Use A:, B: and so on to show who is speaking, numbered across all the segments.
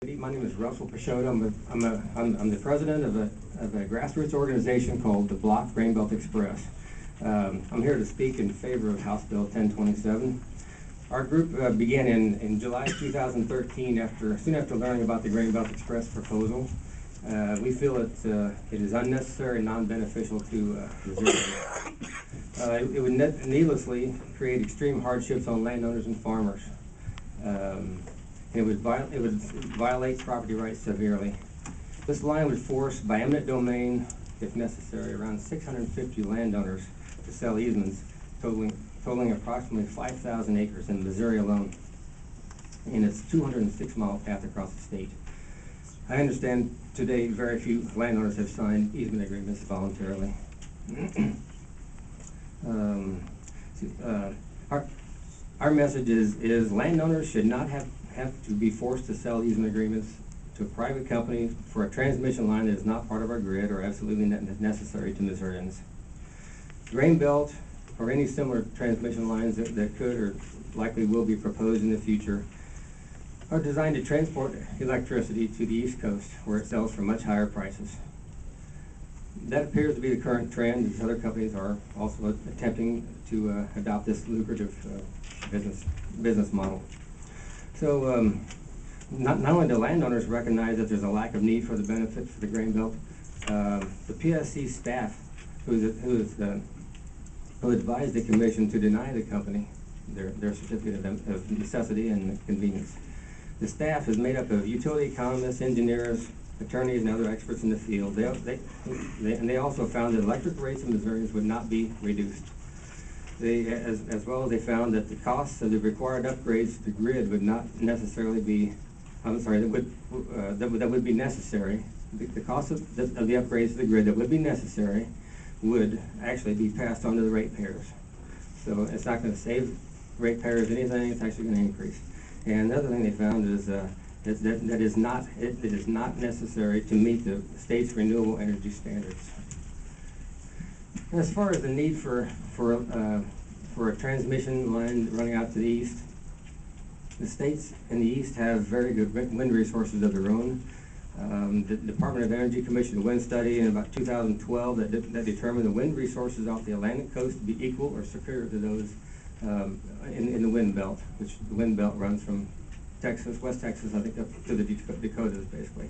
A: My name is Russ Pisciotta. I'm the president of a grassroots organization called the Block Grain Belt Express. I'm here to speak in favor of House Bill 1027. Our group began in July 2013 soon after learning about the Grain Belt Express proposal. We feel it is unnecessary and non-beneficial to Missouri. It would needlessly create extreme hardships on landowners and farmers. It would violate property rights severely. This line would force, by eminent domain, if necessary, around 650 landowners to sell easements totaling approximately 5,000 acres in Missouri alone, in its 206-mile path across the state. I understand today very few landowners have signed easement agreements voluntarily. Our message is landowners should not have to be forced to sell easement agreements to a private company for a transmission line that is not part of our grid or absolutely necessary to Missourians. Grain Belt or any similar transmission lines that could or likely will be proposed in the future are designed to transport electricity to the East Coast, where it sells for much higher prices. That appears to be the current trend, as other companies are also attempting to adopt this lucrative business model. So not only do landowners recognize that there's a lack of need for the benefit for the Grain Belt, the PSC staff who advised the commission to deny the company their certificate of necessity and convenience. The staff is made up of utility economists, engineers, attorneys, and other experts in the field. They also found that electric rates in Missouri would not be reduced. As well as they found that the costs of the required upgrades to the grid would not necessarily be, that would be necessary. The cost of the upgrades to the grid that would be necessary would actually be passed on to the ratepayers. So it's not going to save ratepayers anything, it's actually going to increase. And the other thing they found is that it is not necessary to meet the state's renewable energy standards. As far as the need for a transmission line running out to the east, the states in the east have very good wind resources of their own. The Department of Energy commissioned a wind study in about 2012 that determined the wind resources off the Atlantic coast to be equal or superior to those in the wind belt, which the wind belt runs from Texas, West Texas, I think, up to the Dakotas, basically.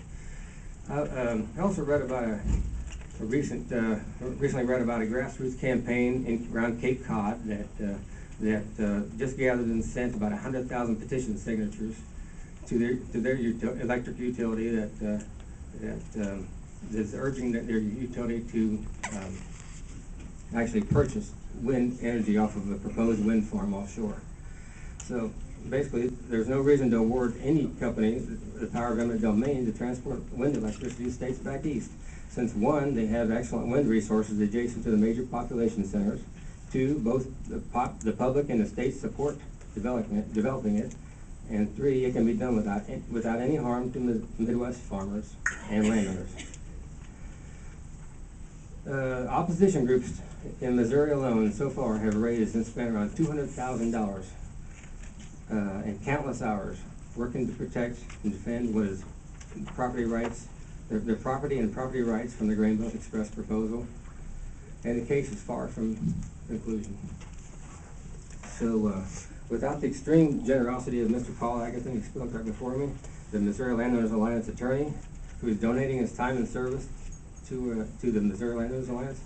A: I also read about recently read about a grassroots campaign around Cape Cod that just gathered and sent about 100,000 petition signatures to their electric utility that is urging their utility to actually purchase wind energy off of a proposed wind farm offshore. So basically, there's no reason to award any company the power of eminent domain to transport wind electricity to states back east. Since one, they have excellent wind resources adjacent to the major population centers. Two, both the public and the state support developing it. And three, it can be done without any harm to Midwest farmers and landowners. Opposition groups in Missouri alone so far have raised and spent around $200,000 and countless hours working to protect and defend what is property rights, their property and property rights from the Grain Belt Express proposal, and the case is far from conclusion. So without the extreme generosity of Mr. Paul Agathon, who spoke right before me, the Missouri Landowners Alliance attorney, who is donating his time and service to the Missouri Landowners Alliance,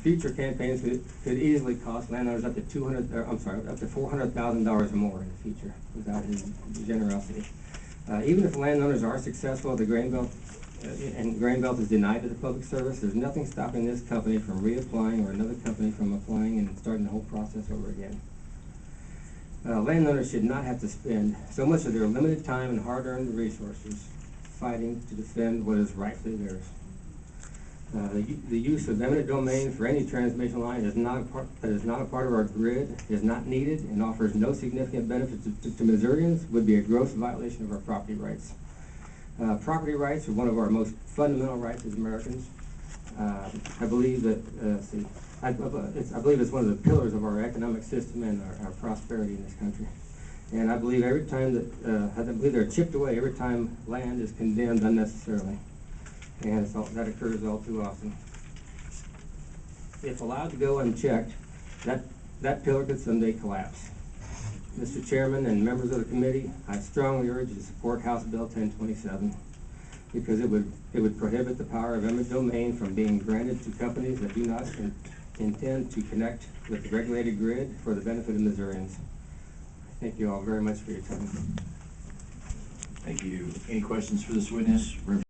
A: future campaigns could easily cost landowners up to $400,000 or more in the future without his generosity. Even if landowners are successful, the Grain Belt and Grain Belt is denied to the public service, there's nothing stopping this company from reapplying or another company from applying and starting the whole process over again. Landowners should not have to spend so much of their limited time and hard-earned resources fighting to defend what is rightfully theirs. The use of eminent domain for any transmission line that is not a part of our grid, is not needed, and offers no significant benefit to Missourians would be a gross violation of our property rights. Property rights are one of our most fundamental rights as Americans. I believe it's one of the pillars of our economic system and our prosperity in this country. And I believe every time that, I believe they're chipped away every time land is condemned unnecessarily. And that occurs all too often. If allowed to go unchecked, that pillar could someday collapse. Mr. Chairman and members of the committee, I strongly urge you to support House Bill 1027 because it would prohibit the power of eminent domain from being granted to companies that do not intend to connect with the regulated grid for the benefit of Missourians. Thank you all very much for your time.
B: Thank you. Any questions for this witness?